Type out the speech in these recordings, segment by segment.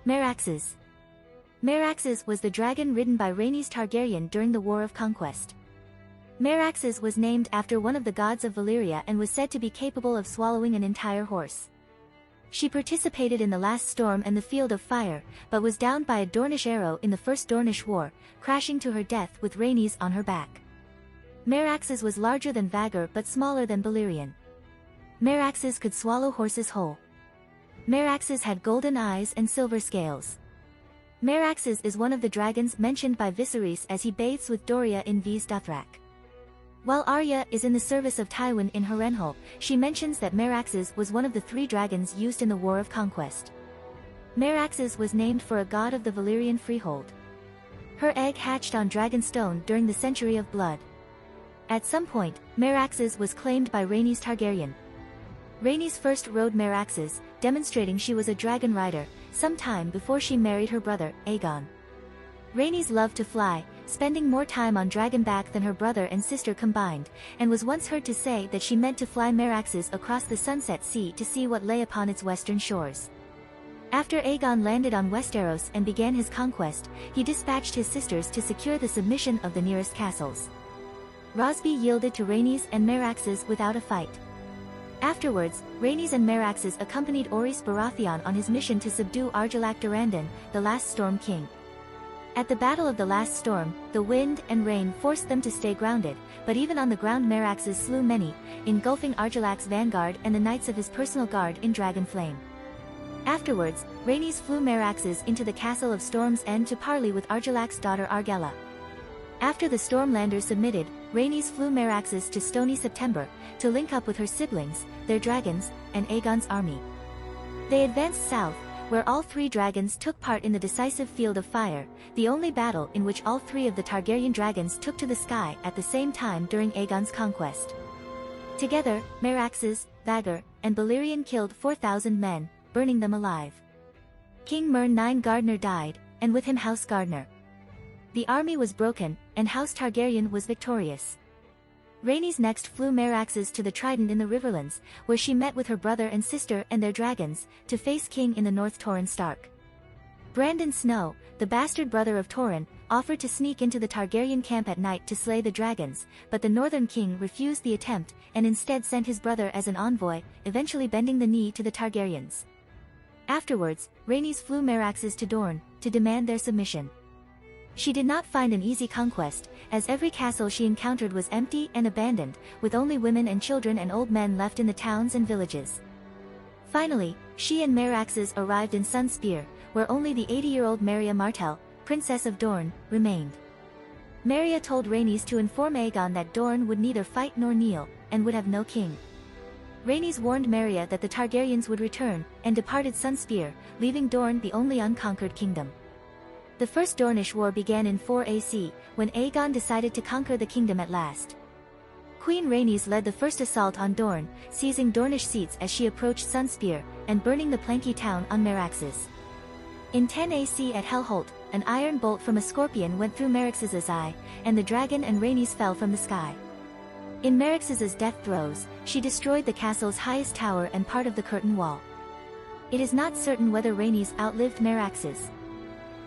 Meraxes. Meraxes was the dragon ridden by Rhaenys Targaryen during the War of Conquest. Meraxes was named after one of the gods of Valyria and was said to be capable of swallowing an entire horse. She participated in the last storm and the Field of Fire, but was downed by a Dornish arrow in the First Dornish War, crashing to her death with Rhaenys on her back. Meraxes was larger than Vagar but smaller than Balerion. Meraxes could swallow horses whole. Meraxes had golden eyes and silver scales. Meraxes is one of the dragons mentioned by Viserys as he bathes with Doria in V's Dothrak. While Arya is in the service of Tywin in Harrenhal, she mentions that Meraxes was one of the 3 dragons used in the War of Conquest. Meraxes was named for a god of the Valyrian freehold. Her egg hatched on Dragonstone during the Century of Blood. At some point, Meraxes was claimed by Rhaenys Targaryen. Rhaenys first rode Meraxes, demonstrating she was a dragon rider, some time before she married her brother, Aegon. Rhaenys loved to fly, spending more time on dragonback than her brother and sister combined, and was once heard to say that she meant to fly Meraxes across the Sunset Sea to see what lay upon its western shores. After Aegon landed on Westeros and began his conquest, he dispatched his sisters to secure the submission of the nearest castles. Rosby yielded to Rhaenys and Meraxes without a fight. Afterwards, Rhaenys and Meraxes accompanied Orys Baratheon on his mission to subdue Argilac Durrandon, the last Storm King. At the Battle of the Last Storm, the wind and rain forced them to stay grounded, but even on the ground Meraxes slew many, engulfing Argilac's vanguard and the knights of his personal guard in dragon flame. Afterwards, Rhaenys flew Meraxes into the castle of Storm's End to parley with Argilac's daughter Argella. After the Stormlanders submitted, Rhaenys flew Meraxes to Stony September, to link up with her siblings, their dragons, and Aegon's army. They advanced south, where all 3 dragons took part in the decisive Field of Fire, the only battle in which all 3 of the Targaryen dragons took to the sky at the same time during Aegon's conquest. Together, Meraxes, Vagar, and Balerion killed 4,000 men, burning them alive. King Mern 9 Gardner died, and with him House Gardner. The army was broken, and House Targaryen was victorious. Rhaenys next flew Meraxes to the Trident in the Riverlands, where she met with her brother and sister and their dragons, to face King in the North Torrhen Stark. Brandon Snow, the bastard brother of Torrhen, offered to sneak into the Targaryen camp at night to slay the dragons, but the Northern King refused the attempt, and instead sent his brother as an envoy, eventually bending the knee to the Targaryens. Afterwards, Rhaenys flew Meraxes to Dorne, to demand their submission. She did not find an easy conquest, as every castle she encountered was empty and abandoned, with only women and children and old men left in the towns and villages. Finally, she and Meraxes arrived in Sunspear, where only the 80-year-old Maria Martell, Princess of Dorne, remained. Maria told Rhaenys to inform Aegon that Dorne would neither fight nor kneel, and would have no king. Rhaenys warned Maria that the Targaryens would return, and departed Sunspear, leaving Dorne the only unconquered kingdom. The First Dornish War began in 4 AC, when Aegon decided to conquer the kingdom at last. Queen Rhaenys led the first assault on Dorne, seizing Dornish seats as she approached Sunspear, and burning the Planky town on Meraxes. In 10 AC at Hellholt, an iron bolt from a scorpion went through Meraxes' eye, and the dragon and Rhaenys fell from the sky. In Meraxes' death throes, she destroyed the castle's highest tower and part of the curtain wall. It is not certain whether Rhaenys outlived Meraxes.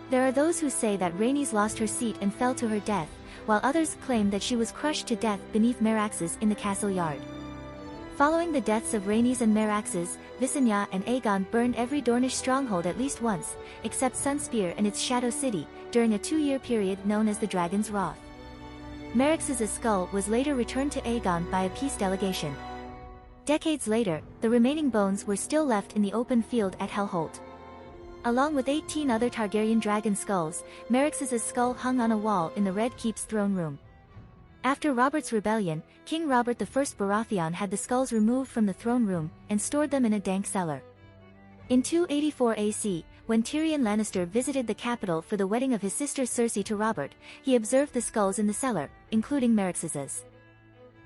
There are those who say that Rhaenys lost her seat and fell to her death, while others claim that she was crushed to death beneath Meraxes in the castle yard. Following the deaths of Rhaenys and Meraxes, Visenya and Aegon burned every Dornish stronghold at least once, except Sunspear and its Shadow City, during a 2-year period known as the Dragon's Wrath. Meraxes' skull was later returned to Aegon by a peace delegation. Decades later, the remaining bones were still left in the open field at Hellholt. Along with 18 other Targaryen dragon skulls, Meraxes' skull hung on a wall in the Red Keep's throne room. After Robert's rebellion, King Robert I Baratheon had the skulls removed from the throne room, and stored them in a dank cellar. In 284 AC, when Tyrion Lannister visited the capital for the wedding of his sister Cersei to Robert, he observed the skulls in the cellar, including Meraxes'.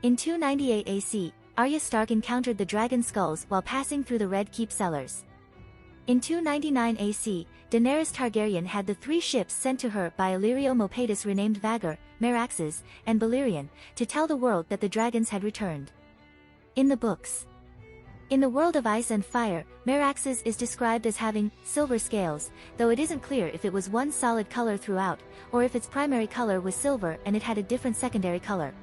In 298 AC, Arya Stark encountered the dragon skulls while passing through the Red Keep cellars. In 299 AC, Daenerys Targaryen had the 3 ships sent to her by Illyrio Mopatis renamed Vagar, Meraxes, and Balerion, to tell the world that the dragons had returned. In the books. In the world of ice and fire, Meraxes is described as having silver scales, though it isn't clear if it was one solid color throughout, or if its primary color was silver and it had a different secondary color.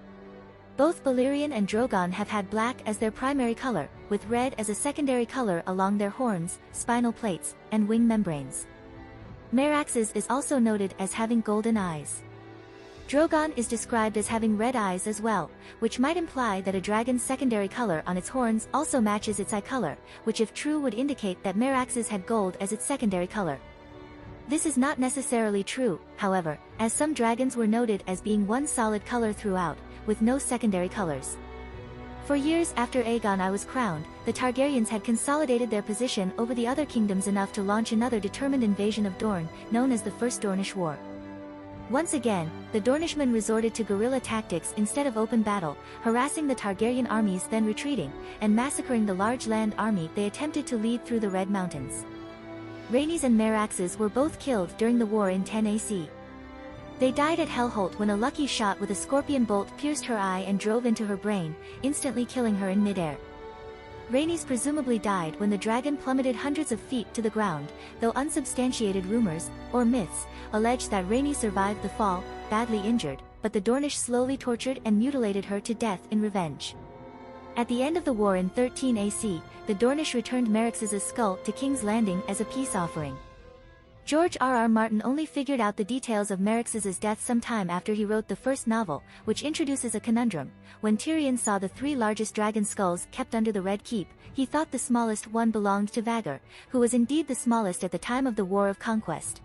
Both Valyrian and Drogon have had black as their primary color, with red as a secondary color along their horns, spinal plates, and wing membranes. Meraxes is also noted as having golden eyes. Drogon is described as having red eyes as well, which might imply that a dragon's secondary color on its horns also matches its eye color, which if true would indicate that Meraxes had gold as its secondary color. This is not necessarily true, however, as some dragons were noted as being one solid color throughout, with no secondary colors. For years after Aegon I was crowned, the Targaryens had consolidated their position over the other kingdoms enough to launch another determined invasion of Dorne, known as the First Dornish War. Once again, the Dornishmen resorted to guerrilla tactics instead of open battle, harassing the Targaryen armies then retreating, and massacring the large land army they attempted to lead through the Red Mountains. Rhaenys and Meraxes were both killed during the war in 10 AC. They died at Hellholt when a lucky shot with a scorpion bolt pierced her eye and drove into her brain, instantly killing her in midair. Rhaenys presumably died when the dragon plummeted hundreds of feet to the ground, though unsubstantiated rumors, or myths, allege that Rhaenys survived the fall, badly injured, but the Dornish slowly tortured and mutilated her to death in revenge. At the end of the war in 13 AC, the Dornish returned Meraxes' skull to King's Landing as a peace offering. George R.R. Martin only figured out the details of Meraxes' death some time after he wrote the first novel, which introduces a conundrum. When Tyrion saw the 3 largest dragon skulls kept under the Red Keep, he thought the smallest one belonged to Vhagar, who was indeed the smallest at the time of the War of Conquest.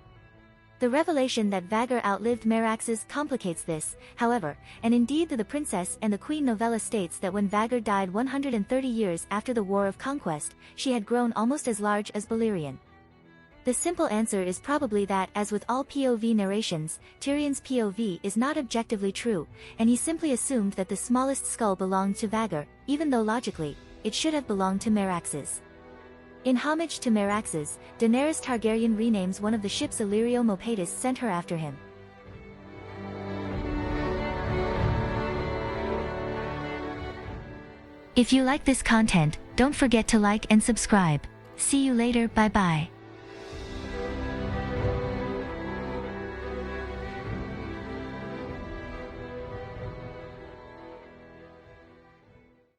The revelation that Vhagar outlived Meraxes complicates this, however, and indeed the Princess and the Queen novella states that when Vhagar died 130 years after the War of Conquest, she had grown almost as large as Balerion. The simple answer is probably that, as with all POV narrations, Tyrion's POV is not objectively true, and he simply assumed that the smallest skull belonged to Vhagar, even though logically, it should have belonged to Meraxes. In homage to Meraxes, Daenerys Targaryen renames one of the ships Illyrio Mopatis sent her after him. If you like this content, don't forget to like and subscribe. See you later, bye bye.